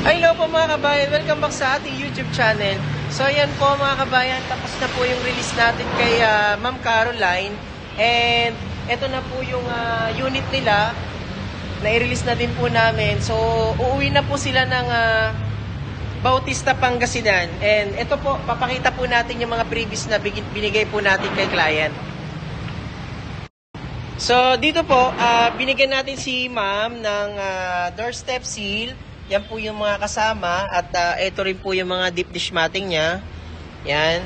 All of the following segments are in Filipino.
Hello po mga kabayan, welcome back sa ating YouTube channel. So ayan po mga kabayan, tapos na po yung release natin kay Ma'am Caroline. And ito na po yung unit nila, na-release na din po namin. So uuwi na po sila ng Bautista, Pangasinan. And ito po, papakita po natin yung mga previous na binigay po natin kay client. So dito po, binigyan natin si Ma'am ng doorstep seal. Yan po yung mga kasama at ito rin po yung mga deep dish matting niya. Yan.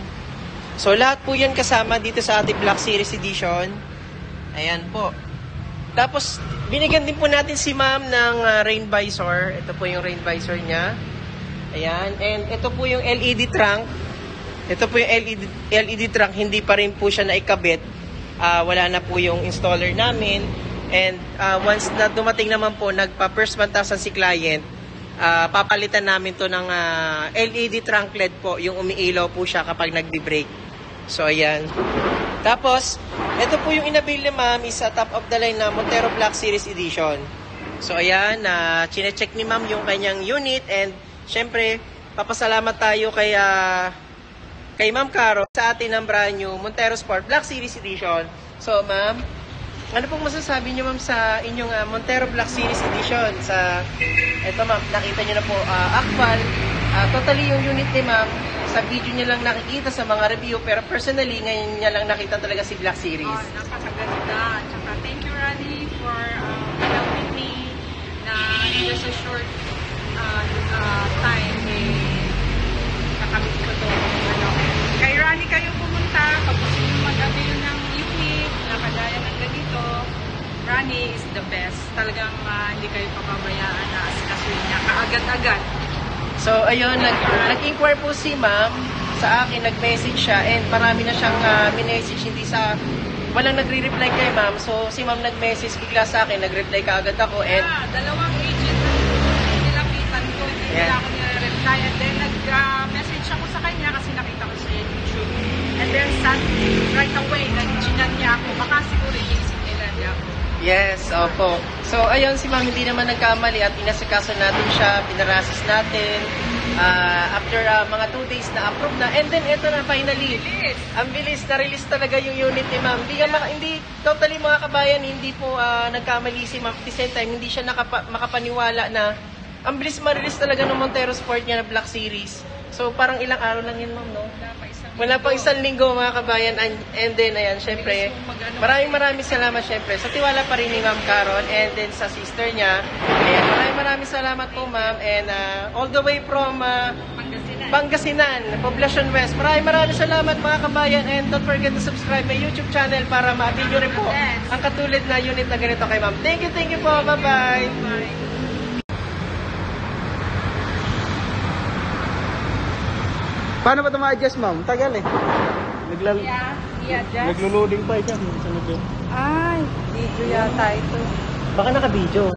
So lahat po yan kasama dito sa ating Black Series Edition. Ayan po. Tapos binigyan din po natin si Ma'am ng rain visor. Ito po yung rain visor niya. Ayan. And ito po yung LED trunk. Ito po yung LED trunk. Hindi pa rin po siya naikabit. Wala na po yung installer namin. And once na dumating naman po, nagpa-first 1,000 si client, papalitan namin to ng LED trunk LED po, yung umiilaw po siya kapag nagbi-brake. So ayan. Tapos ito po yung inabil ni Ma'am is top of the line na Montero Black Series Edition. So ayan, chine-check ni Ma'am yung kanyang unit, and syempre papasalamat tayo kay Ma'am Caro sa atin ng brand new Montero Sport Black Series Edition. So Ma'am, ano pong masasabi niyo Ma'am sa inyong Montero Black Series Edition? Ito Ma'am, nakita niyo na po actual. Totally yung unit ni Ma'am, sa video niya lang nakikita sa mga review, pero personally ngayon niya lang nakita talaga si Black Series. Napakaganda. Tsaka thank you Rani for allowing me na in just a short time nakabit ko to. Kay Rani kayo pumunta kapag sino mag-avail ng unit na kagaya ng ganito. Rani is the best. Talagang hindi kayo papabayaan na asikasuhin niya kaagad-agad. So ayun, nag-inquire po si Ma'am sa akin, nag-message siya, and marami na siyang minessage, walang nagre-reply kay Ma'am. So si Ma'am nag-message bigla sa akin, nag-reply kaagad ako, and dalawang agent na nilapitan ko, hindi nila ako nire-reply, and then nag-message ako sa kanya kasi nakita ko sa YouTube, and then right away, nag-chinat niya ako, baka siguro iisip nila niya ako. yes, opo. So, ayun, si Ma'am hindi naman nagkamali at inasikaso natin siya, pinarasis natin. After mga 2 days na approve na. And then, eto na, finally. Ang bilis, na-release talaga yung unit ni Ma'am. Hindi, totally mga kabayan, hindi po nagkamali si Ma'am. At the same time, hindi siya makapaniwala na ang bilis ma-release talaga ng Montero Sport niya na Black Series. So, parang ilang araw lang yun, Ma'am, no? Wala pang isang linggo mga kabayan, and then ayan, syempre maraming salamat syempre sa tiwala pa rin ni Ma'am Caron, and then sa sister niya. Ayan, maraming salamat po Ma'am, and all the way from Pangasinan, Poblacion West. Maraming salamat mga kabayan, and don't forget to subscribe my YouTube channel para ma-avail nyo rin po ang katulad na unit na ganito kay Ma'am. Thank you po, bye-bye. Paano ba ito ma-adjust, Ma'am? Tagal eh. I-adjust? Naglo-loading pa siya. Ay, video yata ito. Baka naka-video.